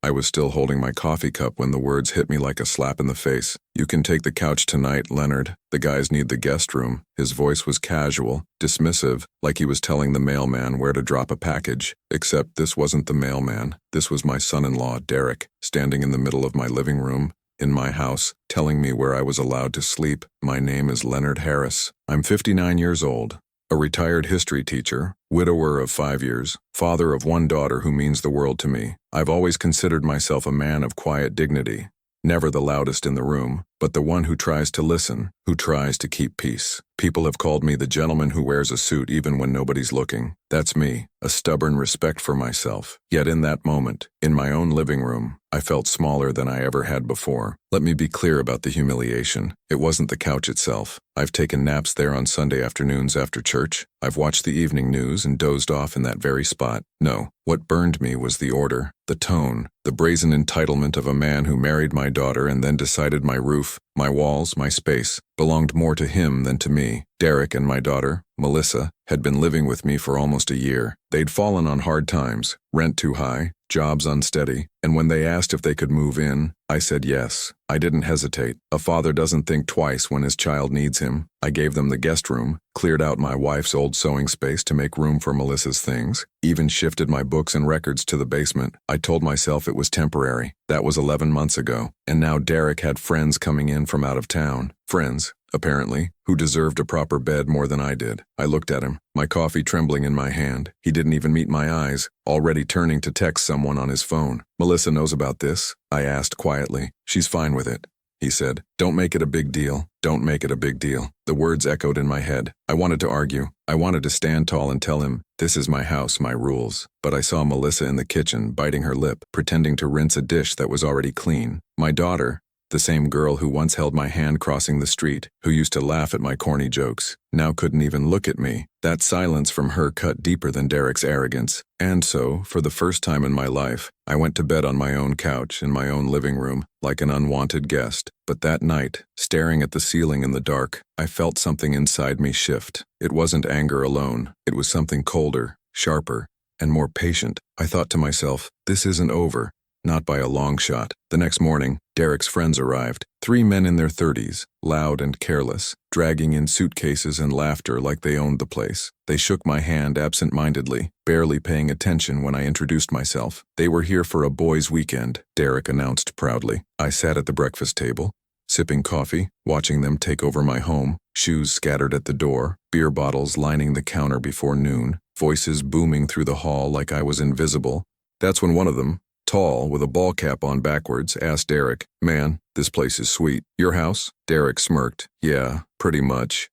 I was still holding my coffee cup when the words hit me like a slap in the face. "You can take the couch tonight, Leonard. The guys need the guest room." His voice was casual, dismissive, like he was telling the mailman where to drop a package. Except this wasn't the mailman. This was my son-in-law, Derek, standing in the middle of my living room, in my house, telling me where I was allowed to sleep. "My name is Leonard Harris. I'm 59 years old. A retired history teacher, widower of 5 years, father of one daughter who means the world to me. I've always considered myself a man of quiet dignity, never the loudest in the room, but the one who tries to listen, who tries to keep peace. People have called me the gentleman who wears a suit even when nobody's looking. That's me, a stubborn respect for myself. Yet in that moment, in my own living room, I felt smaller than I ever had before. Let me be clear about the humiliation. It wasn't the couch itself. I've taken naps there on Sunday afternoons after church. I've watched the evening news and dozed off in that very spot. No, what burned me was the order, the tone, the brazen entitlement of a man who married my daughter and then decided my roof, my walls, my space, belonged more to him than to me. Derek and my daughter, Melissa, had been living with me for almost a year. They'd fallen on hard times, rent too high, jobs unsteady, and when they asked if they could move in, I said yes. I didn't hesitate. A father doesn't think twice when his child needs him. I gave them the guest room, cleared out my wife's old sewing space to make room for Melissa's things, even shifted my books and records to the basement. I told myself it was temporary. That was 11 months ago, and now Derek had friends coming in from out of town. Friends, apparently, who deserved a proper bed more than I did. I looked at him, my coffee trembling in my hand. He didn't even meet my eyes, already turning to text someone on his phone. "Melissa knows about this?" I asked quietly. "She's fine with it," he said. "Don't make it a big deal. Don't make it a big deal." The words echoed in my head. I wanted to argue. I wanted to stand tall and tell him, "This is my house, my rules." But I saw Melissa in the kitchen, biting her lip, pretending to rinse a dish that was already clean. My daughter, the same girl who once held my hand crossing the street, who used to laugh at my corny jokes, now couldn't even look at me. That silence from her cut deeper than Derek's arrogance. And so, for the first time in my life, I went to bed on my own couch in my own living room, like an unwanted guest. But that night, staring at the ceiling in the dark, I felt something inside me shift. It wasn't anger alone. It was something colder, sharper, and more patient. I thought to myself, this isn't over. Not by a long shot. The next morning, Derek's friends arrived. 3 men in their 30s, loud and careless, dragging in suitcases and laughter like they owned the place. They shook my hand absent-mindedly, barely paying attention when I introduced myself. They were here for a boys' weekend, Derek announced proudly. I sat at the breakfast table, sipping coffee, watching them take over my home, shoes scattered at the door, beer bottles lining the counter before noon, voices booming through the hall like I was invisible. That's when one of them, tall, with a ball cap on backwards, asked Derek, "Man, this place is sweet. Your house?" Derek smirked. "Yeah, pretty much.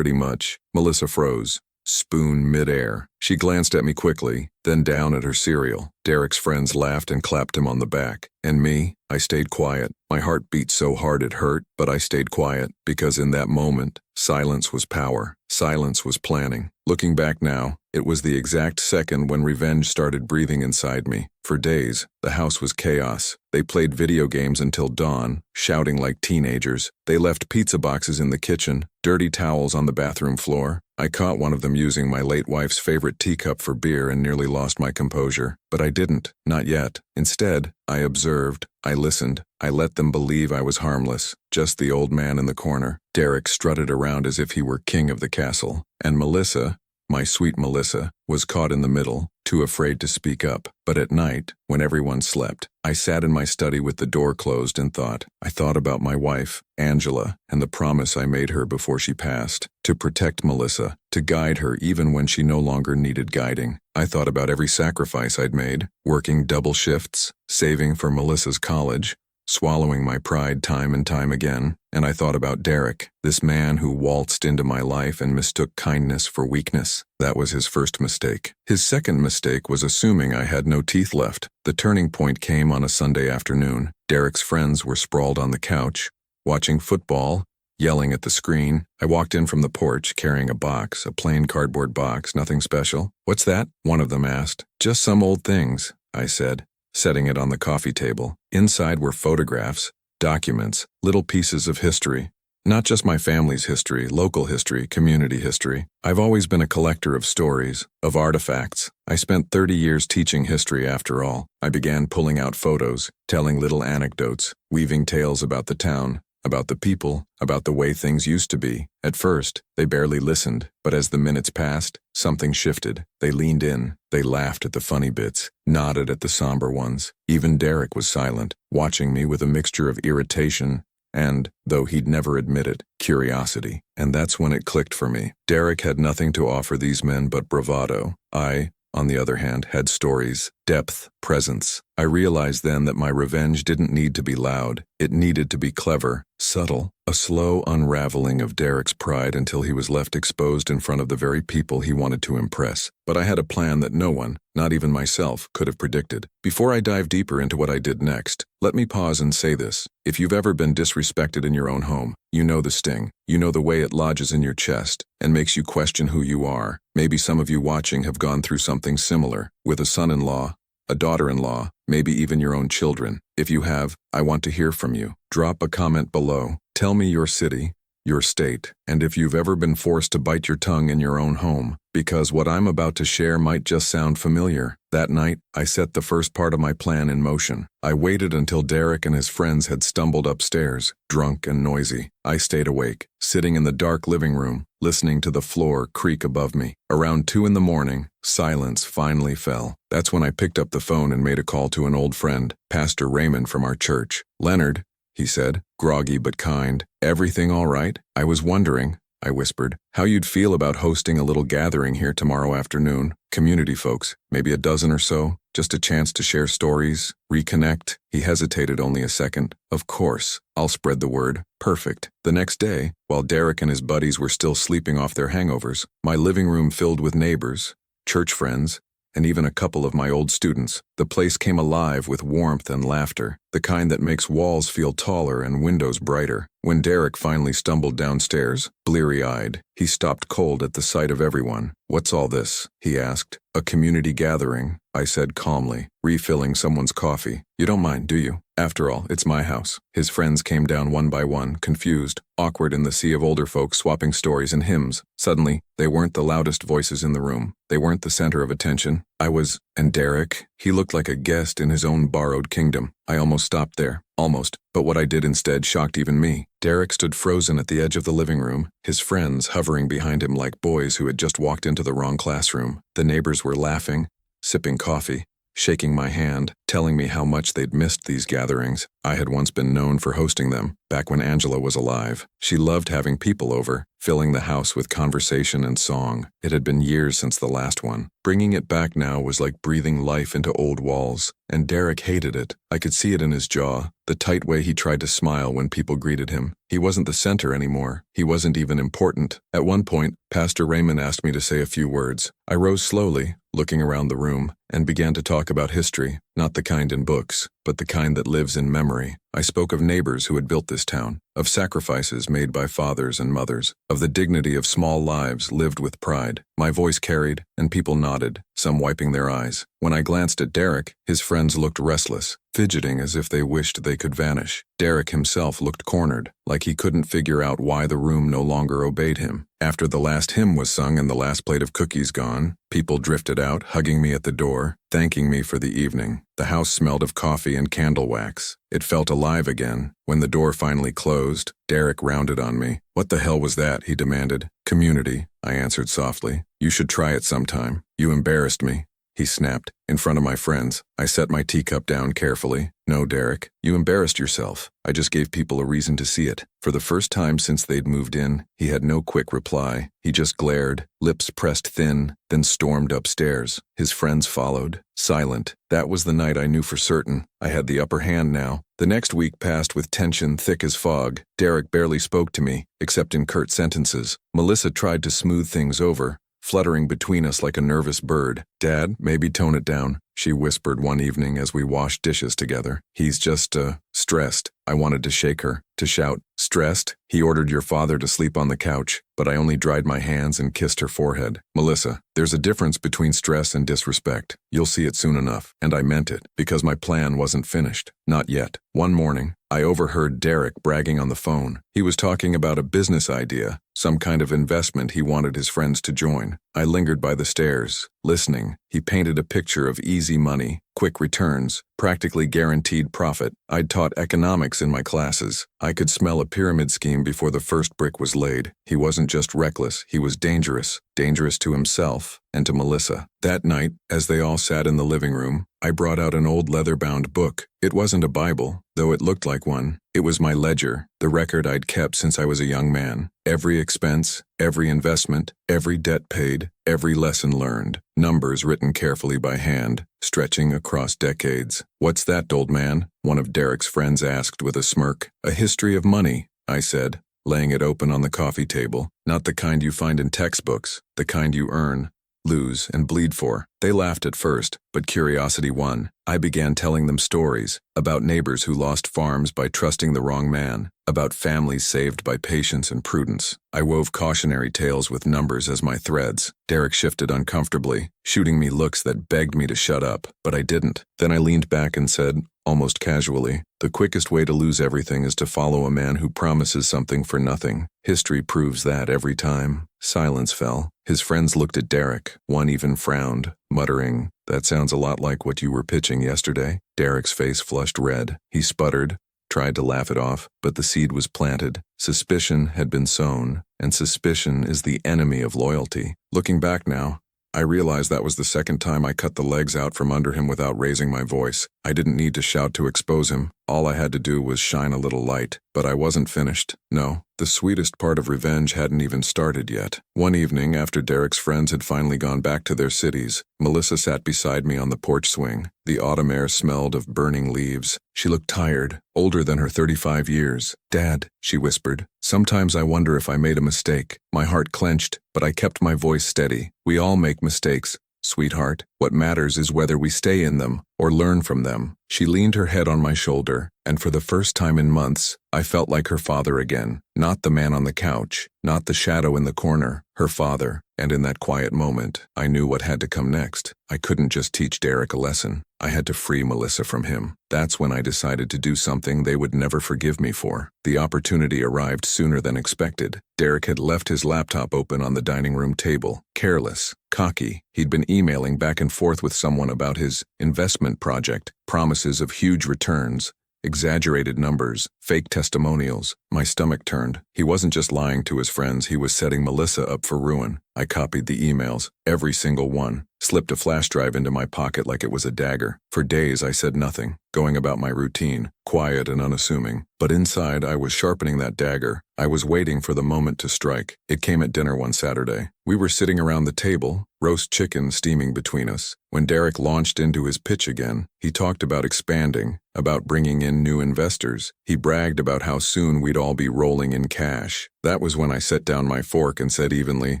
Melissa froze, spoon midair. She glanced at me quickly, then down at her cereal. Derek's friends laughed and clapped him on the back. And me? I stayed quiet. My heart beat so hard it hurt, but I stayed quiet, because in that moment, silence was power. Silence was planning. Looking back now, it was the exact second when revenge started breathing inside me. For days, the house was chaos. They played video games until dawn, shouting like teenagers. They left pizza boxes in the kitchen, dirty towels on the bathroom floor. I caught one of them using my late wife's favorite teacup for beer and nearly lost my composure. But I didn't, not yet. Instead, I observed, I listened, I let them believe I was harmless, just the old man in the corner. Derek strutted around as if he were king of the castle. And Melissa, my sweet Melissa, was caught in the middle, too afraid to speak up. But at night, when everyone slept, I sat in my study with the door closed and thought. I thought about my wife, Angela, and the promise I made her before she passed, to protect Melissa, to guide her even when she no longer needed guiding. I thought about every sacrifice I'd made, working double shifts, saving for Melissa's college, swallowing my pride time and time again, and I thought about Derek, this man who waltzed into my life and mistook kindness for weakness. That was his first mistake. His second mistake was assuming I had no teeth left. The turning point came on a Sunday afternoon. Derek's friends were sprawled on the couch, watching football, yelling at the screen. I walked in from the porch carrying a box, a plain cardboard box, nothing special. "What's that?" one of them asked. "Just some old things," I said, setting it on the coffee table. Inside were photographs, documents, little pieces of history. Not just my family's history, local history, community history. I've always been a collector of stories, of artifacts. I spent 30 years teaching history after all. I began pulling out photos, telling little anecdotes, weaving tales about the town, about the people, about the way things used to be. At first, they barely listened, but as the minutes passed, something shifted. They leaned in, they laughed at the funny bits, nodded at the somber ones. Even Derek was silent, watching me with a mixture of irritation and, though he'd never admit it, curiosity. And that's when it clicked for me. Derek had nothing to offer these men but bravado. I, on the other hand, had stories, depth, presence. I realized then that my revenge didn't need to be loud. It needed to be clever, subtle, a slow unraveling of Derek's pride until he was left exposed in front of the very people he wanted to impress. But I had a plan that no one, not even myself, could have predicted. Before I dive deeper into what I did next, let me pause and say this. If you've ever been disrespected in your own home, you know the sting. You know the way it lodges in your chest and makes you question who you are. Maybe some of you watching have gone through something similar, with a son-in-law, a daughter-in-law, maybe even your own children. If you have, I want to hear from you. Drop a comment below. Tell me your city, your state, and if you've ever been forced to bite your tongue in your own home, because what I'm about to share might just sound familiar. That night, I set the first part of my plan in motion. I waited until Derek and his friends had stumbled upstairs, drunk and noisy. I stayed awake, sitting in the dark living room, listening to the floor creak above me. Around 2 a.m, silence finally fell. That's when I picked up the phone and made a call to an old friend, Pastor Raymond from our church. "Leonard," he said, groggy but kind. "Everything all right? I was wondering," I whispered, "how you'd feel about hosting a little gathering here tomorrow afternoon. Community folks, maybe a dozen or so, just a chance to share stories, reconnect." He hesitated only a second. "Of course, I'll spread the word." Perfect. The next day, while Derek and his buddies were still sleeping off their hangovers, my living room filled with neighbors, church friends, and even a couple of my old students. The place came alive with warmth and laughter, the kind that makes walls feel taller and windows brighter. When Derek finally stumbled downstairs, bleary-eyed, he stopped cold at the sight of everyone. "What's all this?" he asked. "A community gathering," I said calmly, refilling someone's coffee. "You don't mind, do you? After all, it's my house." His friends came down one by one, confused, awkward in the sea of older folks swapping stories and hymns. Suddenly, they weren't the loudest voices in the room. They weren't the center of attention. I was, and Derek, he looked like a guest in his own borrowed kingdom. I almost stopped there. Almost. But what I did instead shocked even me. Derek stood frozen at the edge of the living room, his friends hovering behind him like boys who had just walked into the wrong classroom. The neighbors were laughing, sipping coffee, shaking my hand, telling me how much they'd missed these gatherings. I had once been known for hosting them, back when Angela was alive. She loved having people over, filling the house with conversation and song. It had been years since the last one. Bringing it back now was like breathing life into old walls, and Derek hated it. I could see it in his jaw, the tight way he tried to smile when people greeted him. He wasn't the center anymore. He wasn't even important. At one point, Pastor Raymond asked me to say a few words. I rose slowly, looking around the room, and began to talk about history, not the kind in books, but the kind that lives in memory. I spoke of neighbors who had built this town, of sacrifices made by fathers and mothers, of the dignity of small lives lived with pride. My voice carried, and people nodded, some wiping their eyes. When I glanced at Derek, his friends looked restless, fidgeting as if they wished they could vanish. Derek himself looked cornered, like he couldn't figure out why the room no longer obeyed him. After the last hymn was sung and the last plate of cookies gone, people drifted out, hugging me at the door, thanking me for the evening. The house smelled of coffee and candle wax. It felt alive again. When the door finally closed, Derek rounded on me. "What the hell was that?" he demanded. "Community," I answered softly. "You should try it sometime." "You embarrassed me," he snapped, "in front of my friends." I set my teacup down carefully. "No, Derek, you embarrassed yourself. I just gave people a reason to see it." For the first time since they'd moved in, he had no quick reply. He just glared, lips pressed thin, then stormed upstairs. His friends followed, silent. That was the night I knew for certain. I had the upper hand now. The next week passed with tension thick as fog. Derek barely spoke to me, except in curt sentences. Melissa tried to smooth things over, fluttering between us like a nervous bird. "Dad, maybe tone it down," she whispered one evening as we washed dishes together. "He's just, stressed." I wanted to shake her, to shout. Stressed, he ordered your father to sleep on the couch, but I only dried my hands and kissed her forehead. Melissa, there's a difference between stress and disrespect. You'll see it soon enough. And I meant it, because my plan wasn't finished. Not yet. One morning, I overheard Derek bragging on the phone. He was talking about a business idea, some kind of investment he wanted his friends to join. I lingered by the stairs, listening. He painted a picture of easy money, quick returns, practically guaranteed profit. I'd taught economics in my classes. I could smell a pyramid scheme before the first brick was laid. He wasn't just reckless, he was dangerous. Dangerous to himself and to Melissa. That night, as they all sat in the living room, I brought out an old leather-bound book. It wasn't a Bible, though it looked like one. It was my ledger, the record I'd kept since I was a young man. Every expense, every investment, every debt paid, every lesson learned. Numbers written carefully by hand, stretching across decades. What's that, old man? One of Derek's friends asked with a smirk. A history of money, I said, laying it open on the coffee table. Not the kind you find in textbooks, the kind you earn, lose, and bleed for. They laughed at first, but curiosity won. I began telling them stories about neighbors who lost farms by trusting the wrong man, about families saved by patience and prudence. I wove cautionary tales with numbers as my threads. Derek shifted uncomfortably, shooting me looks that begged me to shut up, but I didn't. Then I leaned back and said, almost casually, the quickest way to lose everything is to follow a man who promises something for nothing. History proves that every time. Silence fell. His friends looked at Derek. One even frowned, muttering, that sounds a lot like what you were pitching yesterday. Derek's face flushed red. He sputtered, tried to laugh it off, but the seed was planted. Suspicion had been sown, and suspicion is the enemy of loyalty. Looking back now, I realized that was the second time I cut the legs out from under him without raising my voice. I didn't need to shout to expose him. All I had to do was shine a little light. But I wasn't finished. No, the sweetest part of revenge hadn't even started yet. One evening, after Derek's friends had finally gone back to their cities, Melissa sat beside me on the porch swing. The autumn air smelled of burning leaves. She looked tired, older than her 35 years. Dad, she whispered, sometimes I wonder if I made a mistake. My heart clenched, but I kept my voice steady. We all make mistakes, sweetheart. What matters is whether we stay in them or learn from them. She leaned her head on my shoulder, and for the first time in months, I felt like her father again. Not the man on the couch, not the shadow in the corner, her father. And in that quiet moment, I knew what had to come next. I couldn't just teach Derek a lesson. I had to free Melissa from him. That's when I decided to do something they would never forgive me for. The opportunity arrived sooner than expected. Derek had left his laptop open on the dining room table, careless, cocky. He'd been emailing back and forth with someone about his investment project, promises of huge returns, exaggerated numbers, fake testimonials. My stomach turned. He wasn't just lying to his friends, he was setting Melissa up for ruin. I copied the emails, every single one, slipped a flash drive into my pocket like it was a dagger. For days I said nothing, going about my routine, quiet and unassuming. But inside I was sharpening that dagger. I was waiting for the moment to strike. It came at dinner one Saturday. We were sitting around the table, roast chicken steaming between us. When Derek launched into his pitch again, he talked about expanding, about bringing in new investors. He bragged about how soon we'd all be rolling in cash. That was when I set down my fork and said evenly,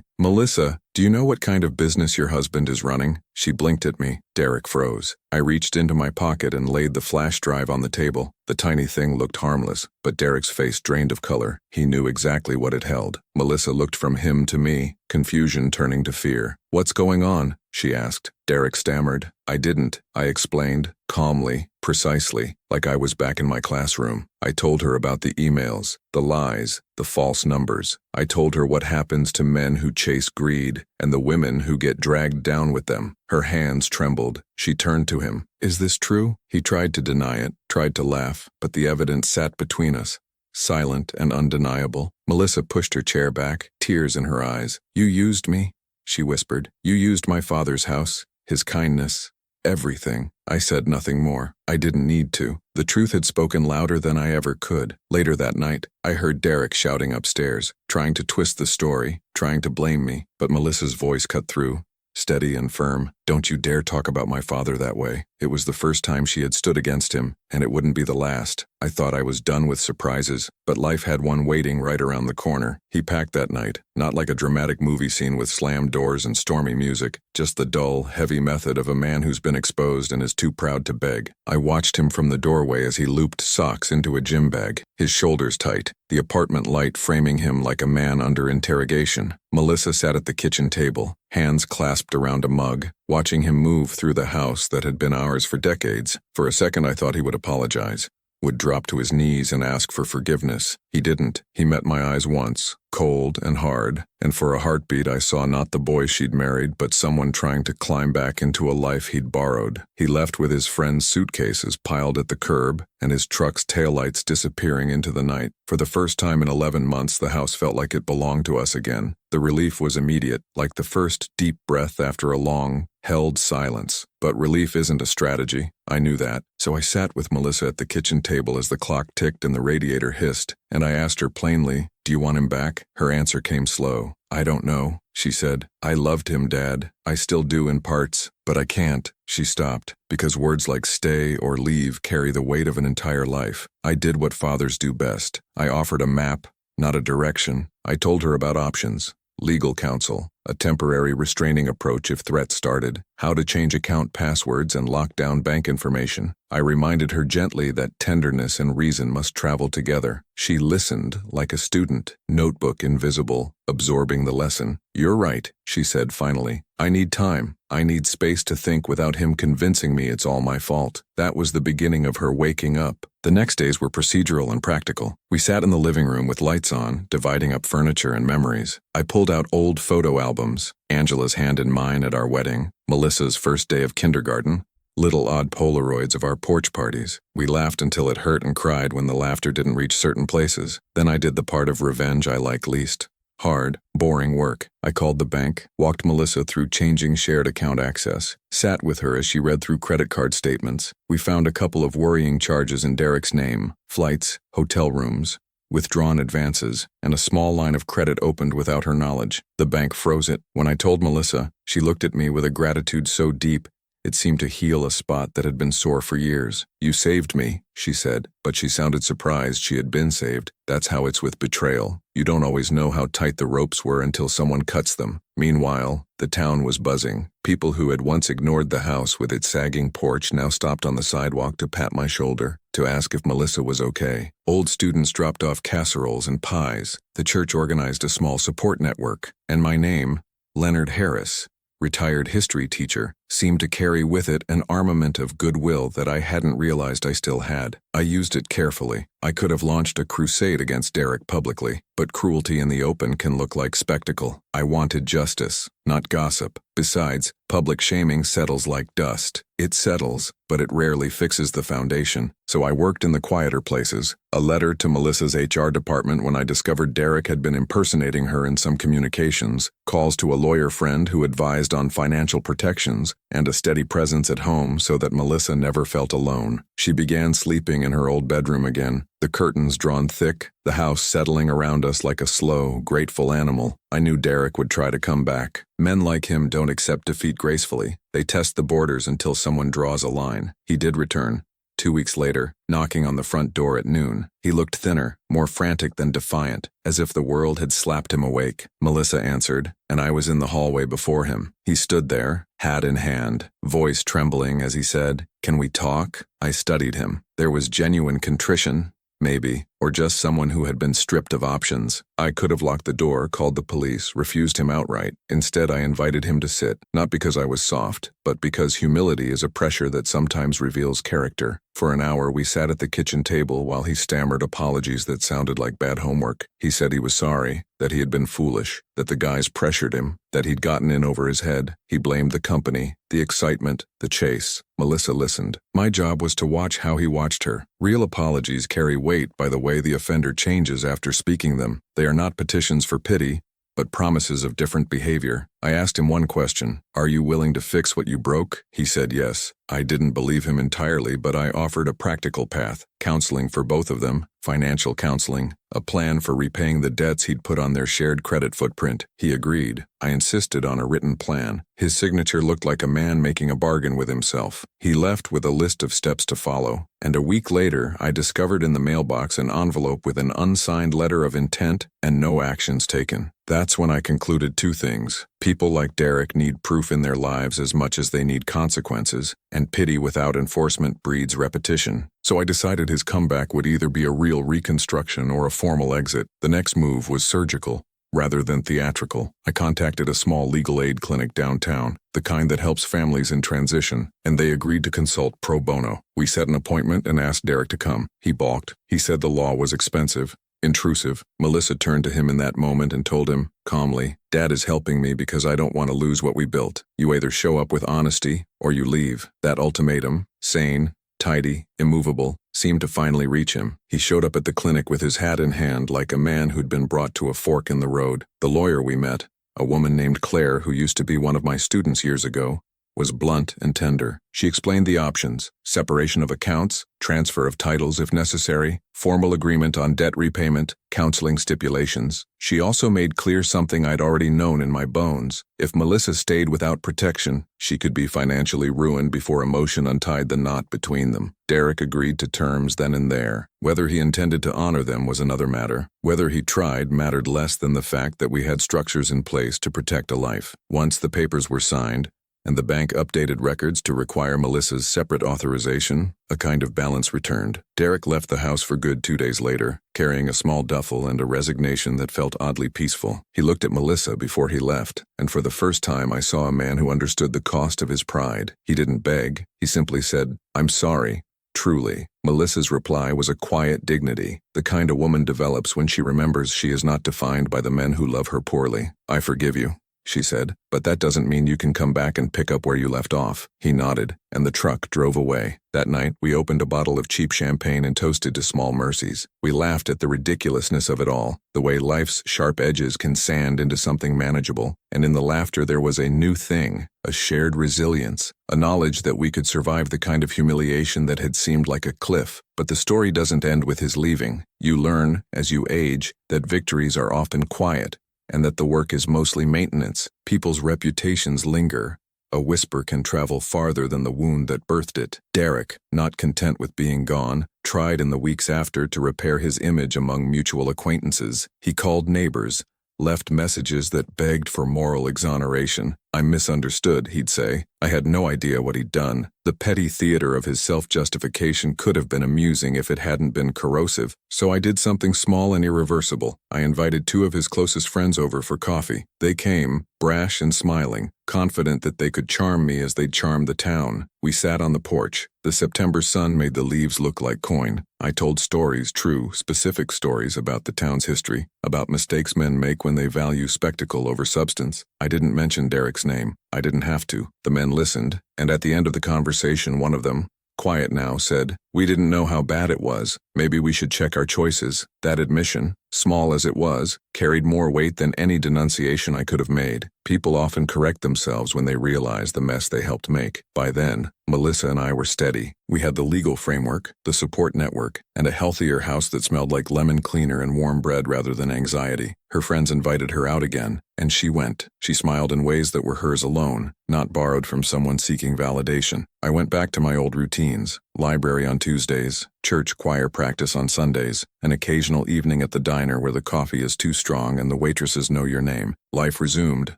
Melissa, do you know what kind of business your husband is running? She blinked at me. Derek froze. I reached into my pocket and laid the flash drive on the table. The tiny thing looked harmless, but Derek's face drained of color. He knew exactly what it held. Melissa looked from him to me, confusion turning to fear. What's going on? She asked. Derek stammered. I didn't. I explained, calmly, precisely, like I was back in my classroom. I told her about the emails, the lies, the false numbers. I told her what happens to men who chase greed and the women who get dragged down with them. Her hands trembled. She turned to him. Is this true? He tried to deny it, tried to laugh, but the evidence sat between us, silent and undeniable. Melissa pushed her chair back, tears in her eyes. You used me, she whispered. You used my father's house, his kindness, everything. I said nothing more. I didn't need to. The truth had spoken louder than I ever could. Later that night, I heard Derek shouting upstairs, trying to twist the story, trying to blame me, but Melissa's voice cut through, steady and firm. "Don't you dare talk about my father that way." It was the first time she had stood against him, and it wouldn't be the last. I thought I was done with surprises, but life had one waiting right around the corner. He packed that night, not like a dramatic movie scene with slammed doors and stormy music, just the dull, heavy method of a man who's been exposed and is too proud to beg. I watched him from the doorway as he looped socks into a gym bag, his shoulders tight, the apartment light framing him like a man under interrogation. Melissa sat at the kitchen table, hands clasped around a mug, watching him move through the house that had been ours for decades. For a second I thought he would apologize, would drop to his knees and ask for forgiveness. He didn't. He met my eyes once, cold and hard, and for a heartbeat I saw not the boy she'd married, but someone trying to climb back into a life he'd borrowed. He left with his friend's suitcases piled at the curb, and his truck's taillights disappearing into the night. For the first time in 11 months, the house felt like it belonged to us again. The relief was immediate, like the first deep breath after a long, held silence. But relief isn't a strategy. I knew that. So I sat with Melissa at the kitchen table as the clock ticked and the radiator hissed, and I asked her plainly, "Do you want him back?" Her answer came slow. "I don't know," she said. "I loved him, Dad. I still do in parts, but I can't." She stopped, because words like stay or leave carry the weight of an entire life. I did what fathers do best. I offered a map, not a direction. I told her about options. Legal counsel, a temporary restraining approach if threats started, how to change account passwords and lock down bank information. I reminded her gently that tenderness and reason must travel together. She listened like a student, notebook invisible, absorbing the lesson. "You're right," she said finally. "I need time. I need space to think without him convincing me it's all my fault." That was the beginning of her waking up. The next days were procedural and practical. We sat in the living room with lights on, dividing up furniture and memories. I pulled out old photo albums, Angela's hand in mine at our wedding, Melissa's first day of kindergarten, little odd Polaroids of our porch parties. We laughed until it hurt and cried when the laughter didn't reach certain places. Then I did the part of revenge I like least. Hard, boring work. I called the bank, walked Melissa through changing shared account access, sat with her as she read through credit card statements. We found a couple of worrying charges in Derek's name, flights, hotel rooms, withdrawn advances, and a small line of credit opened without her knowledge. The bank froze it. When I told Melissa, she looked at me with a gratitude so deep, it seemed to heal a spot that had been sore for years. "You saved me," she said, but she sounded surprised she had been saved. That's how it's with betrayal. You don't always know how tight the ropes were until someone cuts them. Meanwhile, the town was buzzing. People who had once ignored the house with its sagging porch now stopped on the sidewalk to pat my shoulder, to ask if Melissa was okay. Old students dropped off casseroles and pies. The church organized a small support network, and my name, Leonard Harris, retired history teacher, seemed to carry with it an armament of goodwill that I hadn't realized I still had. I used it carefully. I could have launched a crusade against Derek publicly, but cruelty in the open can look like spectacle. I wanted justice, not gossip. Besides, public shaming settles like dust. It settles, but it rarely fixes the foundation. So I worked in the quieter places. A letter to Melissa's HR department when I discovered Derek had been impersonating her in some communications, calls to a lawyer friend who advised on financial protections, and a steady presence at home so that Melissa never felt alone. She began sleeping in her old bedroom again, the curtains drawn thick, the house settling around us like a slow, grateful animal. I knew Derek would try to come back. Men like him don't accept defeat gracefully. They test the borders until someone draws a line. He did return. 2 weeks later, knocking on the front door at noon. He looked thinner, more frantic than defiant, as if the world had slapped him awake. Melissa answered, and I was in the hallway before him. He stood there, hat in hand, voice trembling as he said, "Can we talk?" I studied him. There was genuine contrition, maybe, or just someone who had been stripped of options. I could have locked the door, called the police, refused him outright. Instead, I invited him to sit, not because I was soft, but because humility is a pressure that sometimes reveals character. For an hour, we sat at the kitchen table while he stammered apologies that sounded like bad homework. He said he was sorry, that he had been foolish, that the guys pressured him, that he'd gotten in over his head. He blamed the company, the excitement, the chase. Melissa listened. My job was to watch how he watched her. Real apologies carry weight by the way the offender changes after speaking them. They are not petitions for pity, but promises of different behavior. I asked him one question. Are you willing to fix what you broke? He said yes. I didn't believe him entirely, but I offered a practical path, counseling for both of them, financial counseling, a plan for repaying the debts he'd put on their shared credit footprint. He agreed. I insisted on a written plan. His signature looked like a man making a bargain with himself. He left with a list of steps to follow, and a week later I discovered in the mailbox an envelope with an unsigned letter of intent and no actions taken. That's when I concluded two things. People like Derek need proof in their lives as much as they need consequences, and pity without enforcement breeds repetition. So I decided his comeback would either be a real reconstruction or a formal exit. The next move was surgical, rather than theatrical. I contacted a small legal aid clinic downtown, the kind that helps families in transition, and they agreed to consult pro bono. We set an appointment and asked Derek to come. He balked. He said the law was expensive, intrusive. Melissa turned to him in that moment and told him, calmly, Dad is helping me because I don't want to lose what we built. You either show up with honesty, or you leave. That ultimatum, sane, tidy, immovable, seemed to finally reach him. He showed up at the clinic with his hat in hand like a man who'd been brought to a fork in the road. The lawyer we met, a woman named Claire who used to be one of my students years ago, was blunt and tender. She explained the options: separation of accounts, transfer of titles if necessary, formal agreement on debt repayment, counseling stipulations. She also made clear something I'd already known in my bones. If Melissa stayed without protection, she could be financially ruined before emotion untied the knot between them. Derek agreed to terms then and there. Whether he intended to honor them was another matter. Whether he tried mattered less than the fact that we had structures in place to protect a life. Once the papers were signed, and the bank updated records to require Melissa's separate authorization, a kind of balance returned. Derek left the house for good 2 days later, carrying a small duffel and a resignation that felt oddly peaceful. He looked at Melissa before he left, and for the first time I saw a man who understood the cost of his pride. He didn't beg. He simply said, "I'm sorry. Truly." Melissa's reply was a quiet dignity, the kind a woman develops when she remembers she is not defined by the men who love her poorly. "I forgive you," she said, "but that doesn't mean you can come back and pick up where you left off." He nodded, and the truck drove away. That night, we opened a bottle of cheap champagne and toasted to small mercies. We laughed at the ridiculousness of it all, the way life's sharp edges can sand into something manageable, and in the laughter there was a new thing, a shared resilience, a knowledge that we could survive the kind of humiliation that had seemed like a cliff. But the story doesn't end with his leaving. You learn, as you age, that victories are often quiet, and that the work is mostly maintenance. People's reputations linger. A whisper can travel farther than the wound that birthed it. Derek, not content with being gone, tried in the weeks after to repair his image among mutual acquaintances. He called neighbors, left messages that begged for moral exoneration. "I'm misunderstood," he'd say. I had no idea what he'd done. The petty theater of his self-justification could have been amusing if it hadn't been corrosive, so I did something small and irreversible. I invited 2 of his closest friends over for coffee. They came, brash and smiling, confident that they could charm me as they'd charmed the town. We sat on the porch. The September sun made the leaves look like coin. I told stories, true, specific stories about the town's history, about mistakes men make when they value spectacle over substance. I didn't mention Derek's name. I didn't have to. The men listened, and at the end of the conversation, one of them, quiet now, said, "We didn't know how bad it was. Maybe we should check our choices." That admission, small as it was, carried more weight than any denunciation I could have made. People often correct themselves when they realize the mess they helped make. By then, Melissa and I were steady. We had the legal framework, the support network, and a healthier house that smelled like lemon cleaner and warm bread rather than anxiety. Her friends invited her out again, and she went. She smiled in ways that were hers alone, not borrowed from someone seeking validation. I went back to my old routines: library on Tuesdays, church choir practice on Sundays, an occasional evening at the diner where the coffee is too strong and the waitresses know your name. Life resumed,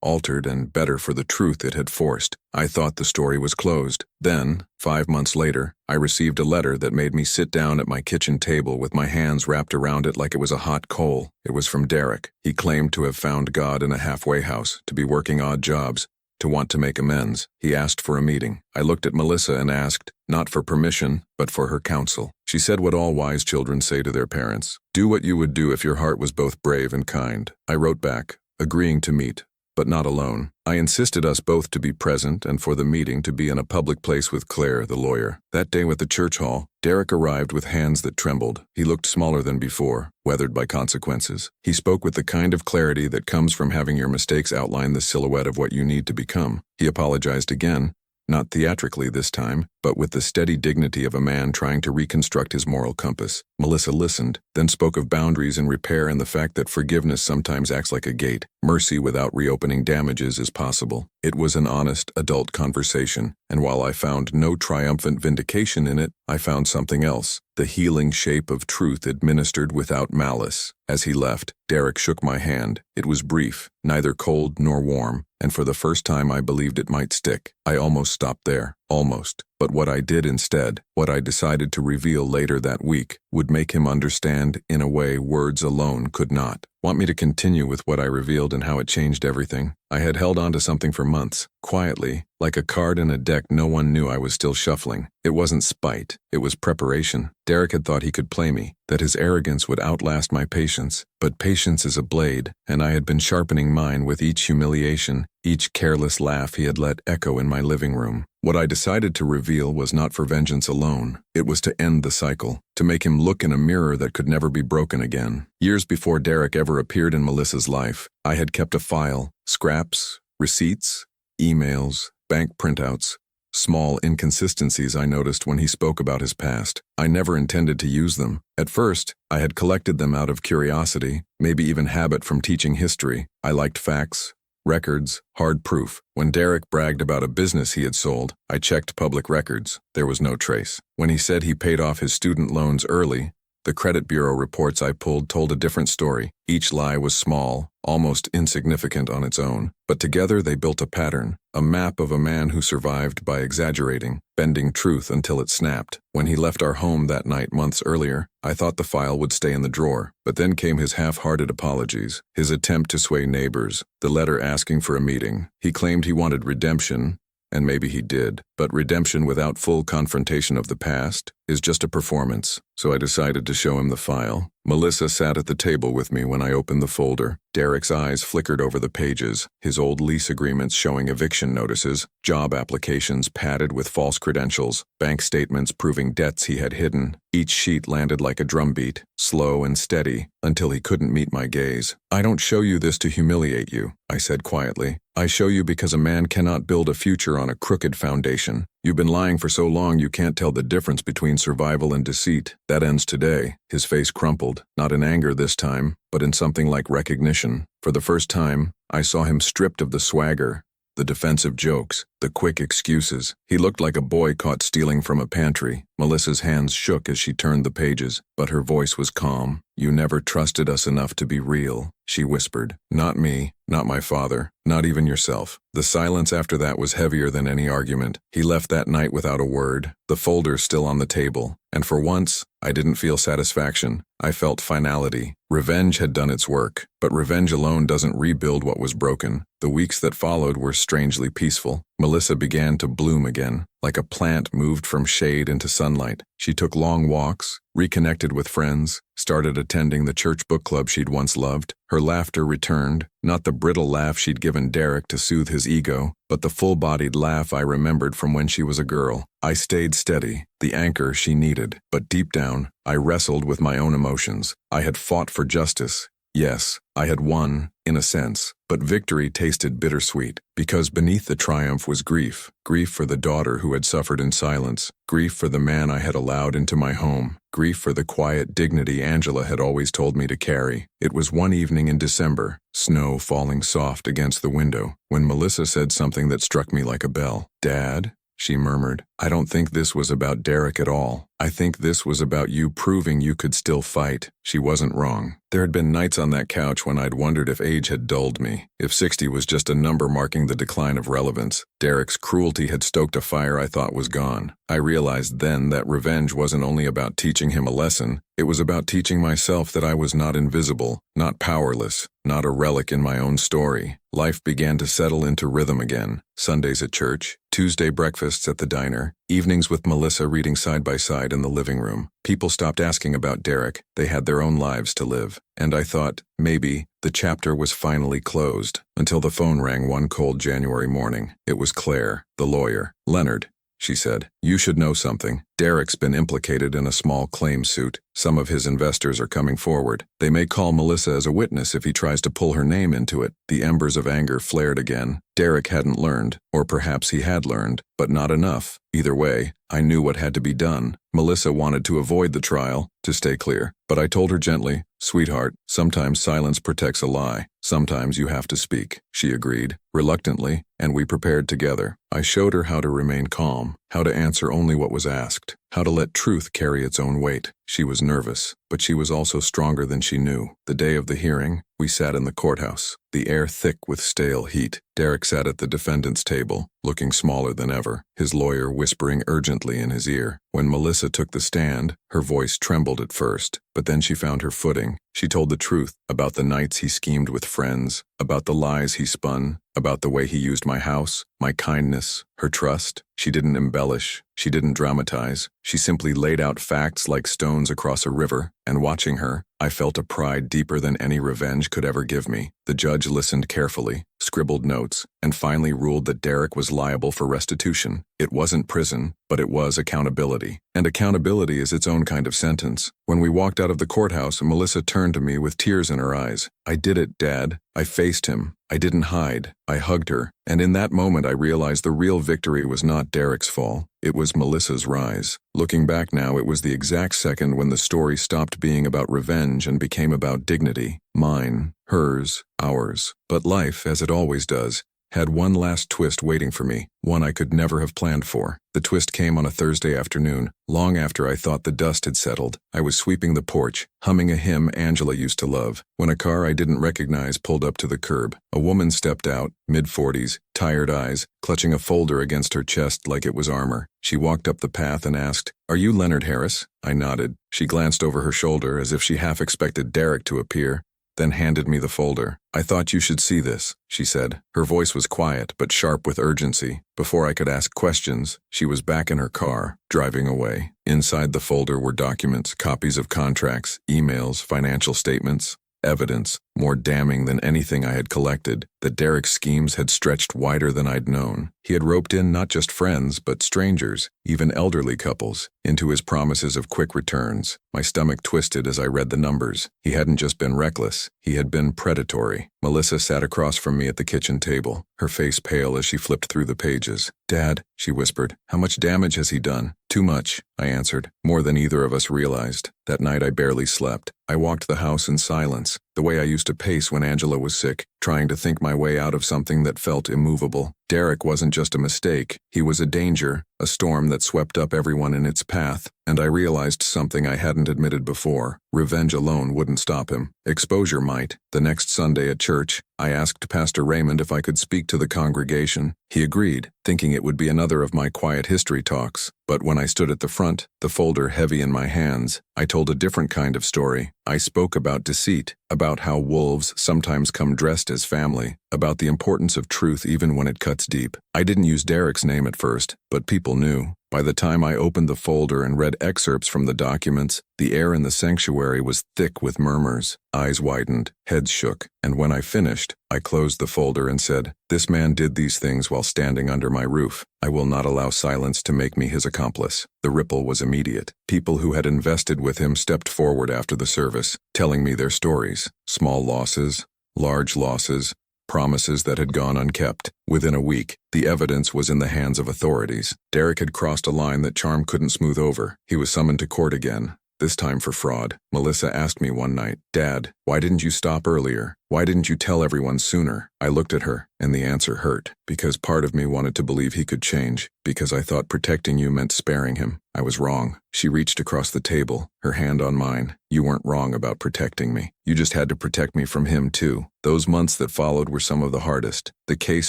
altered and better for the truth it had forced. I thought the story was closed. Then, 5 months later, I received a letter that made me sit down at my kitchen table with my hands wrapped around it like it was a hot coal. It was from Derek. He claimed to have found God in a halfway house, to be working odd jobs, to want to make amends. He asked for a meeting. I looked at Melissa and asked, not for permission, but for her counsel. She said what all wise children say to their parents: "Do what you would do if your heart was both brave and kind." I wrote back, agreeing to meet. but not alone. I insisted us both to be present and for the meeting to be in a public place with Claire, the lawyer. That day at the church hall, Derek arrived with hands that trembled. He looked smaller than before, weathered by consequences. He spoke with the kind of clarity that comes from having your mistakes outline the silhouette of what you need to become. He apologized again, not theatrically this time, but with the steady dignity of a man trying to reconstruct his moral compass. Melissa listened, then spoke of boundaries and repair and the fact that forgiveness sometimes acts like a gate. Mercy without reopening damages is possible. It was an honest, adult conversation, and while I found no triumphant vindication in it, I found something else, the healing shape of truth administered without malice. As he left, Derek shook my hand. It was brief, neither cold nor warm, and for the first time I believed it might stick. I almost stopped there. Almost. But what I did instead, what I decided to reveal later that week, would make him understand in a way words alone could not. Want me to continue with what I revealed and how it changed everything? I had held on to something for months, quietly, like a card in a deck no one knew I was still shuffling. It wasn't spite, it was preparation. Derek had thought he could play me, that his arrogance would outlast my patience. But patience is a blade, and I had been sharpening mine with each humiliation, each careless laugh he had let echo in my living room. What I decided to reveal was not for vengeance alone. It was to end the cycle, to make him look in a mirror that could never be broken again. Years before Derek ever appeared in Melissa's life, I had kept a file, scraps, receipts, emails, bank printouts, small inconsistencies I noticed when he spoke about his past. I never intended to use them. At first, I had collected them out of curiosity, maybe even habit from teaching history. I liked facts, records, hard proof. When Derek bragged about a business he had sold, I checked public records. There was no trace. When he said he paid off his student loans early, the credit bureau reports I pulled told a different story. Each lie was small, almost insignificant on its own, but together they built a pattern, a map of a man who survived by exaggerating, bending truth until it snapped. When he left our home that night months earlier, I thought the file would stay in the drawer, but then came his half-hearted apologies, his attempt to sway neighbors, the letter asking for a meeting. He claimed he wanted redemption, and maybe he did, but redemption without full confrontation of the past is just a performance, so I decided to show him the file. Melissa sat at the table with me when I opened the folder. Derek's eyes flickered over the pages, his old lease agreements showing eviction notices, job applications padded with false credentials, bank statements proving debts he had hidden. Each sheet landed like a drumbeat, slow and steady, until he couldn't meet my gaze. "I don't show you this to humiliate you," I said quietly. "I show you because a man cannot build a future on a crooked foundation. You've been lying for so long you can't tell the difference between survival and deceit. That ends today." His face crumpled, not in anger this time, but in something like recognition. For the first time, I saw him stripped of the swagger, the defensive jokes, the quick excuses. He looked like a boy caught stealing from a pantry. Melissa's hands shook as she turned the pages, but her voice was calm. "You never trusted us enough to be real," she whispered. "Not me, not my father, not even yourself." The silence after that was heavier than any argument. He left that night without a word, the folder still on the table, and for once, I didn't feel satisfaction. I felt finality. Revenge had done its work, but revenge alone doesn't rebuild what was broken. The weeks that followed were strangely peaceful. Melissa began to bloom again, like a plant moved from shade into sunlight. She took long walks, reconnected with friends, started attending the church book club she'd once loved. Her laughter returned, not the brittle laugh she'd given Derek to soothe his ego, but the full-bodied laugh I remembered from when she was a girl. I stayed steady, the anchor she needed, but deep down, I wrestled with my own emotions. I had fought for justice. Yes, I had won, in a sense, but victory tasted bittersweet, because beneath the triumph was grief. Grief for the daughter who had suffered in silence, grief for the man I had allowed into my home, grief for the quiet dignity Angela had always told me to carry. It was one evening in December, snow falling soft against the window, when Melissa said something that struck me like a bell. "Dad," she murmured, "I don't think this was about Derek at all. I think this was about you proving you could still fight." She wasn't wrong. There had been nights on that couch when I'd wondered if age had dulled me, if 60 was just a number marking the decline of relevance. Derek's cruelty had stoked a fire I thought was gone. I realized then that revenge wasn't only about teaching him a lesson, it was about teaching myself that I was not invisible, not powerless, not a relic in my own story. Life began to settle into rhythm again. Sundays at church, Tuesday breakfasts at the diner, Evenings with Melissa reading side by side in the living room. People stopped asking about Derek. They had their own lives to live. And I thought, maybe, the chapter was finally closed. Until the phone rang one cold January morning. It was Claire, the lawyer. "Leonard," she said, "you should know something. Derek's been implicated in a small claim suit. Some of his investors are coming forward. They may call Melissa as a witness if he tries to pull her name into it." The embers of anger flared again. Derek hadn't learned, or perhaps he had learned, but not enough. Either way, I knew what had to be done. Melissa wanted to avoid the trial, to stay clear, but I told her gently, "Sweetheart, sometimes silence protects a lie. Sometimes you have to speak." She agreed, reluctantly, and we prepared together. I showed her how to remain calm, how to answer only what was asked, how to let truth carry its own weight. She was nervous, but she was also stronger than she knew. The day of the hearing, we sat in the courthouse, the air thick with stale heat. Derek sat at the defendant's table, looking smaller than ever, his lawyer whispering urgently in his ear. When Melissa took the stand, her voice trembled at first, but then she found her footing. She told the truth about the nights he schemed with friends, about the lies he spun, about the way he used my house, my kindness, her trust. She didn't embellish. She didn't dramatize. She simply laid out facts like stones across a river, and watching her, I felt a pride deeper than any revenge could ever give me. The judge listened carefully, scribbled notes, and finally ruled that Derek was liable for restitution. It wasn't prison, but it was accountability. And accountability is its own kind of sentence. When we walked out of the courthouse, Melissa turned to me with tears in her eyes. "I did it, Dad. I faced him. I didn't hide." I hugged her, and in that moment I realized the real victory was not Derek's fall. It was Melissa's rise. Looking back now, it was the exact second when the story stopped being about revenge and became about dignity. Mine, hers, ours. But life, as it always does, had one last twist waiting for me, one I could never have planned for. The twist came on a Thursday afternoon, long after I thought the dust had settled. I was sweeping the porch, humming a hymn Angela used to love, when a car I didn't recognize pulled up to the curb. A woman stepped out, mid-40s, tired eyes, clutching a folder against her chest like it was armor. She walked up the path and asked, "Are you Leonard Harris?" I nodded. She glanced over her shoulder as if she half expected Derek to appear, then handed me the folder. "I thought you should see this," she said. Her voice was quiet but sharp with urgency. Before I could ask questions, she was back in her car, driving away. Inside the folder were documents, copies of contracts, emails, financial statements, evidence, more damning than anything I had collected, that Derek's schemes had stretched wider than I'd known. He had roped in not just friends, but strangers, even elderly couples, into his promises of quick returns. My stomach twisted as I read the numbers. He hadn't just been reckless, he had been predatory. Melissa sat across from me at the kitchen table, her face pale as she flipped through the pages. "Dad," she whispered, "how much damage has he done?" "Too much," I answered, "more than either of us realized." That night I barely slept. I walked the house in silence, the way I used to pace when Angela was sick, trying to think my way out of something that felt immovable. Derek wasn't just a mistake, he was a danger, a storm that swept up everyone in its path, and I realized something I hadn't admitted before. Revenge alone wouldn't stop him. Exposure might. The next Sunday at church, I asked Pastor Raymond if I could speak to the congregation. He agreed, thinking it would be another of my quiet history talks. But when I stood at the front, the folder heavy in my hands, I told a different kind of story. I spoke about deceit, about how wolves sometimes come dressed as family, about the importance of truth even when it cuts deep. I didn't use Derek's name at first, but people knew. By the time I opened the folder and read excerpts from the documents, the air in the sanctuary was thick with murmurs. Eyes widened, heads shook, and when I finished, I closed the folder and said, "This man did these things while standing under my roof. I will not allow silence to make me his accomplice." The ripple was immediate. People who had invested with him stepped forward after the service, telling me their stories. Small losses, large losses, promises that had gone unkept. Within a week, the evidence was in the hands of authorities. Derek had crossed a line that charm couldn't smooth over. He was summoned to court again, this time for fraud. Melissa asked me one night, "Dad, why didn't you stop earlier? Why didn't you tell everyone sooner?" I looked at her, and the answer hurt, because part of me wanted to believe he could change, because I thought protecting you meant sparing him. I was wrong. She reached across the table, her hand on mine. "You weren't wrong about protecting me. You just had to protect me from him too." Those months that followed were some of the hardest. The case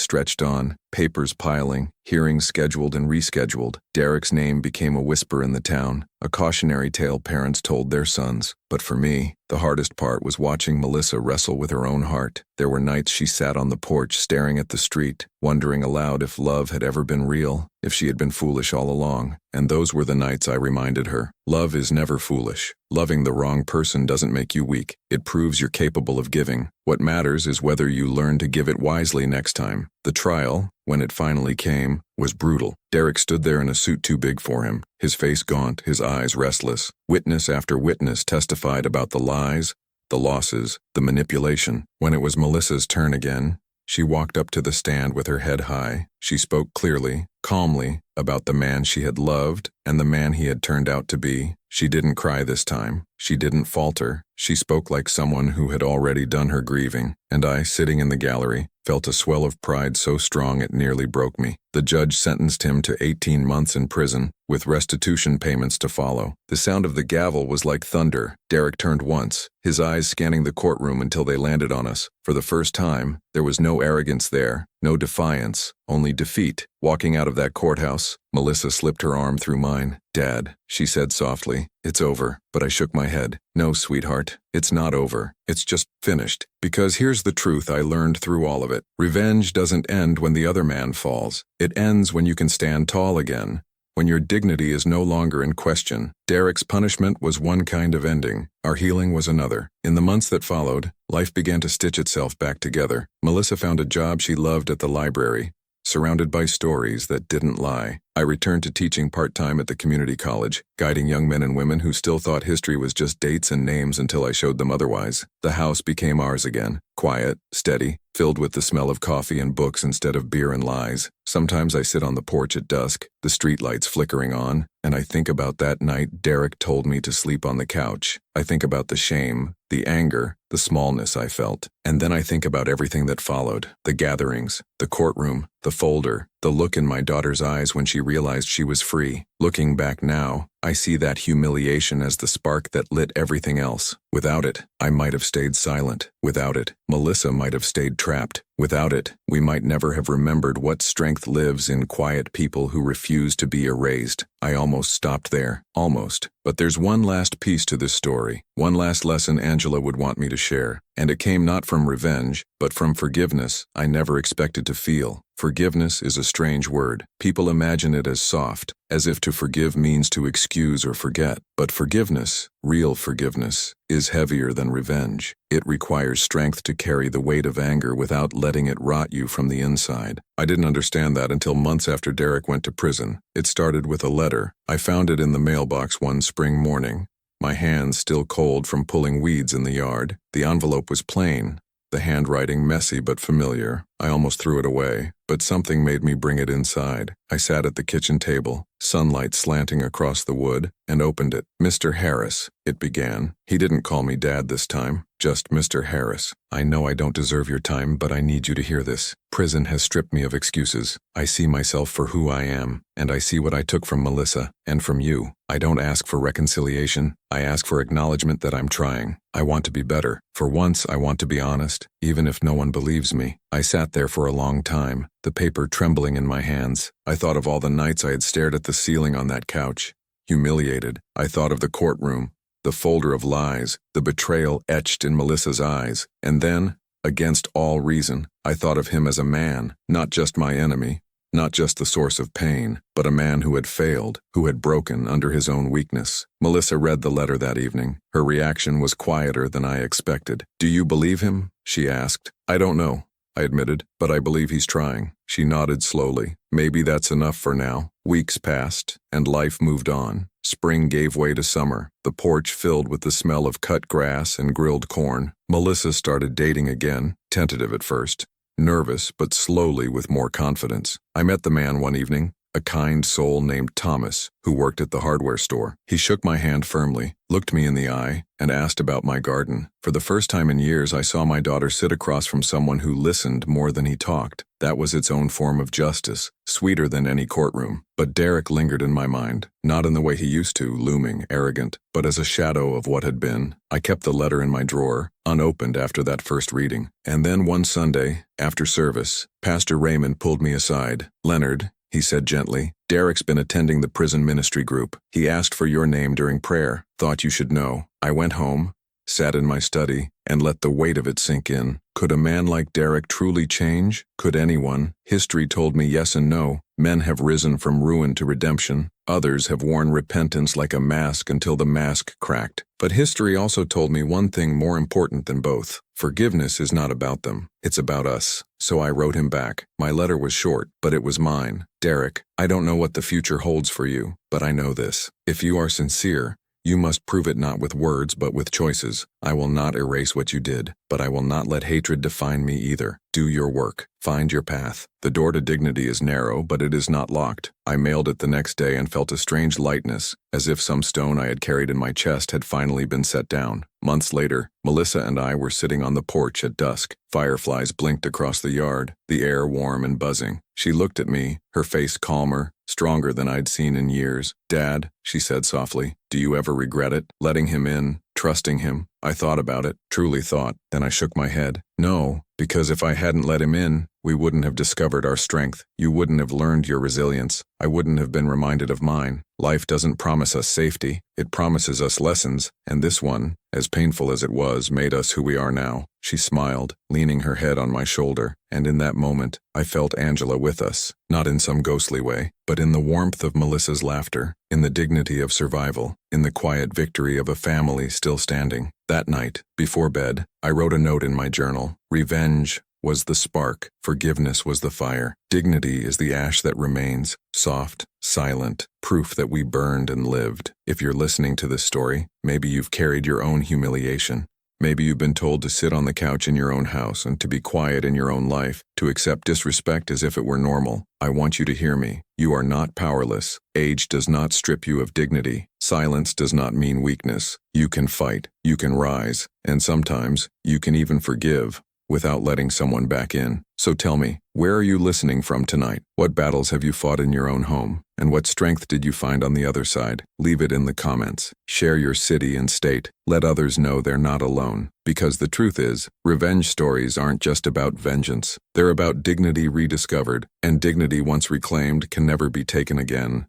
stretched on, papers piling, hearings scheduled and rescheduled. Derek's name became a whisper in the town, a cautionary tale parents told their sons. But for me, the hardest part was watching Melissa wrestle with her own heart. There were nights she sat on the porch staring at the street, wondering aloud if love had ever been real. if she had been foolish all along, and those were the nights I reminded her. Love is never foolish. Loving the wrong person doesn't make you weak. It proves you're capable of giving. What matters is whether you learn to give it wisely next time. The trial, when it finally came, was brutal. Derek stood there in a suit too big for him, his face gaunt, his eyes restless. Witness after witness testified about the lies, the losses, the manipulation. When it was Melissa's turn again, she walked up to the stand with her head high. She spoke clearly, calmly, about the man she had loved and the man he had turned out to be. She didn't cry this time. She didn't falter. She spoke like someone who had already done her grieving, and I, sitting in the gallery, felt a swell of pride so strong it nearly broke me. The judge sentenced him to 18 months in prison, with restitution payments to follow. The sound of the gavel was like thunder. Derek turned once, his eyes scanning the courtroom until they landed on us. For the first time, there was no arrogance there, no defiance, only defeat. Walking out of that courthouse, Melissa slipped her arm through mine. "Dad," she said softly, "it's over." But I shook my head. "No, sweetheart, it's not over. It's just finished. Because here's the truth I learned through all of it. Revenge doesn't end when the other man falls. It ends when you can stand tall again, when your dignity is no longer in question." Derek's punishment was one kind of ending. Our healing was another. In the months that followed, life began to stitch itself back together. Melissa found a job she loved at the library, surrounded by stories that didn't lie. I returned to teaching part-time at the community college, guiding young men and women who still thought history was just dates and names until I showed them otherwise. The house became ours again, quiet, steady, filled with the smell of coffee and books instead of beer and lies. Sometimes I sit on the porch at dusk, the streetlights flickering on, and I think about that night Derek told me to sleep on the couch. I think about the shame, the anger, the smallness I felt. And then I think about everything that followed. The gatherings, the courtroom, the folder, the look in my daughter's eyes when she realized she was free. Looking back now, I see that humiliation as the spark that lit everything else. Without it, I might have stayed silent. Without it, Melissa might have stayed trapped. Without it, we might never have remembered what strength lives in quiet people who refuse to be erased. I almost stopped there. Almost. But there's one last piece to this story. One last lesson Angela would want me to share. And it came not from revenge, but from forgiveness I never expected to feel. Forgiveness is a strange word. People imagine it as soft, as if to forgive means to excuse or forget. But forgiveness, real forgiveness, is heavier than revenge. It requires strength to carry the weight of anger without letting it rot you from the inside. I didn't understand that until months after Derek went to prison. It started with a letter. I found it in the mailbox one spring morning, my hands still cold from pulling weeds in the yard. The envelope was plain, the handwriting messy but familiar. I almost threw it away, but something made me bring it inside. I sat at the kitchen table, sunlight slanting across the wood, and opened it. "Mr. Harris," it began. He didn't call me Dad this time, just Mr. Harris. "I know I don't deserve your time, but I need you to hear this. Prison has stripped me of excuses. I see myself for who I am, and I see what I took from Melissa, and from you. I don't ask for reconciliation. I ask for acknowledgement that I'm trying. I want to be better. For once, I want to be honest, even if no one believes me." I sat there for a long time, the paper trembling in my hands. I thought of all the nights I had stared at the ceiling on that couch, humiliated. I thought of the courtroom, the folder of lies, the betrayal etched in Melissa's eyes. And then, against all reason, I thought of him as a man, not just my enemy, not just the source of pain, but a man who had failed, who had broken under his own weakness. Melissa read the letter that evening. Her reaction was quieter than I expected. "Do you believe him?" she asked. "I don't know," I admitted, "but I believe he's trying." She nodded slowly. "Maybe that's enough for now." Weeks passed, and life moved on. Spring gave way to summer, the porch filled with the smell of cut grass and grilled corn. Melissa started dating again, tentative at first, nervous but slowly with more confidence. I met the man one evening, a kind soul named Thomas, who worked at the hardware store. He shook my hand firmly, looked me in the eye, and asked about my garden. For the first time in years, I saw my daughter sit across from someone who listened more than he talked. That was its own form of justice, sweeter than any courtroom. But Derek lingered in my mind, not in the way he used to, looming, arrogant, but as a shadow of what had been. I kept the letter in my drawer, unopened after that first reading. And then one Sunday, after service, Pastor Raymond pulled me aside. "Leonard," he said gently, "Derek's been attending the prison ministry group. He asked for your name during prayer. Thought you should know." I went home, sat in my study, and let the weight of it sink in. Could a man like Derek truly change? Could anyone? History told me yes and no. Men have risen from ruin to redemption. Others have worn repentance like a mask until the mask cracked. But history also told me one thing more important than both. Forgiveness is not about them. It's about us. So I wrote him back. My letter was short, but it was mine. Derek, I don't know what the future holds for you, but I know this. If you are sincere, you must prove it not with words but with choices. I will not erase what you did, but I will not let hatred define me either. Do your work. Find your path. The door to dignity is narrow, but it is not locked. I mailed it the next day and felt a strange lightness, as if some stone I had carried in my chest had finally been set down. Months later, Melissa and I were sitting on the porch at dusk. Fireflies blinked across the yard, the air warm and buzzing. She looked at me, her face calmer, stronger than I'd seen in years. Dad, she said softly, do you ever regret it? Letting him in, trusting him? I thought about it, truly thought. Then I shook my head. No, because if I hadn't let him in, we wouldn't have discovered our strength. You wouldn't have learned your resilience. I wouldn't have been reminded of mine. Life doesn't promise us safety. It promises us lessons, and this one, as painful as it was, made us who we are now. She smiled, leaning her head on my shoulder, and in that moment, I felt Angela with us, not in some ghostly way, but in the warmth of Melissa's laughter, in the dignity of survival, in the quiet victory of a family still standing. That night, before bed, I wrote a note in my journal. Revenge was the spark, forgiveness was the fire, dignity is the ash that remains, soft, silent, proof that we burned and lived. If you're listening to this story, maybe you've carried your own humiliation. Maybe you've been told to sit on the couch in your own house and to be quiet in your own life, to accept disrespect as if it were normal. I want you to hear me. You are not powerless. Age does not strip you of dignity. Silence does not mean weakness. You can fight, you can rise, and sometimes you can even forgive without letting someone back in. So tell me, where are you listening from tonight? What battles have you fought in your own home? And what strength did you find on the other side? Leave it in the comments. Share your city and state. Let others know they're not alone. Because the truth is, revenge stories aren't just about vengeance. They're about dignity rediscovered, and dignity once reclaimed can never be taken again.